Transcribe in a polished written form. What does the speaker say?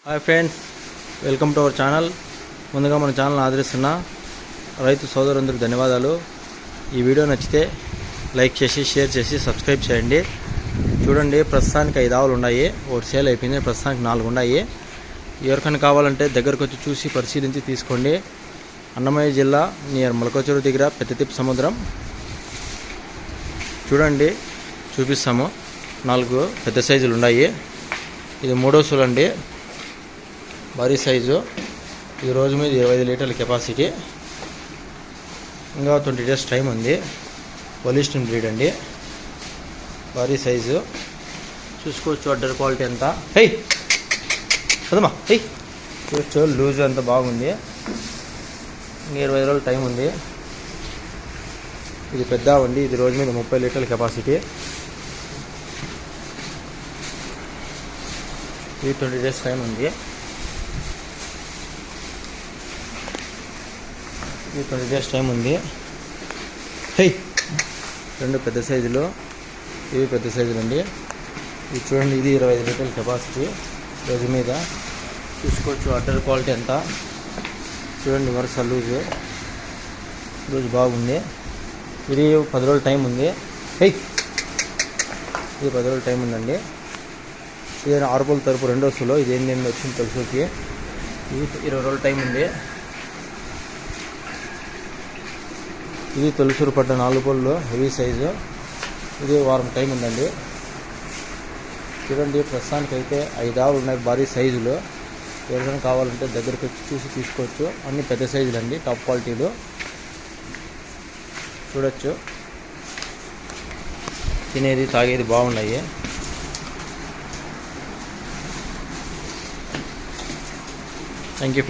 Hi friends, welcome to our channel. ముందుగా మన channel ఆదరిస్తున్న రైతు సోదరులందరికీ ధన్యవాదాలు. ఈ వీడియో నచ్చితే లైక్ చేసి షేర్ చేసి సబ్స్క్రైబ్ చేయండి. చూడండి, ప్రస్తుతానికి 5 ఆవులు ఉన్నాయి. ఒకటి సేల్ అయిపోయింది. ప్రస్తుతానికి 4 ఉన్నాయి. ఎవరికైనా కావాలంటే దగ్గరకు వచ్చి చూసి పరిశీలించి తీసుకోండి. అన్నమయ్య జిల్లా నియర్ మొలకచెరువు దగ్గర పెద్దతిప్ప సముద్రం. చూడండి, చూపిస్తాము. 4 పెద్ద సైజులు ఉన్నాయి. ఇది 3వ సూలు అండి, భారీ సైజు. ఈ రోజు మీద 25 లీటర్ల కెపాసిటీ. ఇంకా 20 డేస్ టైం ఉంది. హోలిస్టిన్ బ్రీడ్ అండి, భారీ సైజు. చూసుకోవచ్చు అడ్డర్ క్వాలిటీ అంతా. హై కదమ్మా, హై చూసుకో, లూజ్ అంతా బాగుంది. ఇంకా 20 రోజులు టైం ఉంది. ఇది పెద్ద ఉంది. ఇది రోజు మీద 30 లీటర్ల కెపాసిటీ. ఇది 20 డేస్ టైం ఉంది. ఇది 20 డేస్ టైం ఉంది. హై 2 పెద్ద సైజులు, ఇవి పెద్ద సైజులు అండి. ఇది చూడండి, ఇది 25 లీటర్ల కెపాసిటీ. రోజు మీద చూసుకోవచ్చు అడ్డర్ క్వాలిటీ అంతా. చూడండి, వరుస లూజు బాగుంది. ఇది 10 రోజుల టైం ఉంది. హై ఇది 10 రోజుల టైం ఉందండి. ఇది 6 పళ్ళ తరపు 2వ సూలు. ఇది ఏంటి వచ్చింది తెలుసుకి. ఇది 20 రోజుల టైం ఉంది. ఇది తొలిసూరు పడ్డ 4 పళ్ళు, హెవీ సైజు. ఇది వారం టైం ఉందండి. చూడండి, ప్రస్తుతానికి అయితే 5 ఆవులు ఉన్నాయి, భారీ సైజులు. ఎవరికైనా కావాలంటే దగ్గరికి వచ్చి చూసి తీసుకోవచ్చు. అన్ని పెద్ద సైజులు అండి, టాప్ క్వాలిటీలు. చూడొచ్చు, తినేది తాగేది బాగున్నాయి. Thank you friends.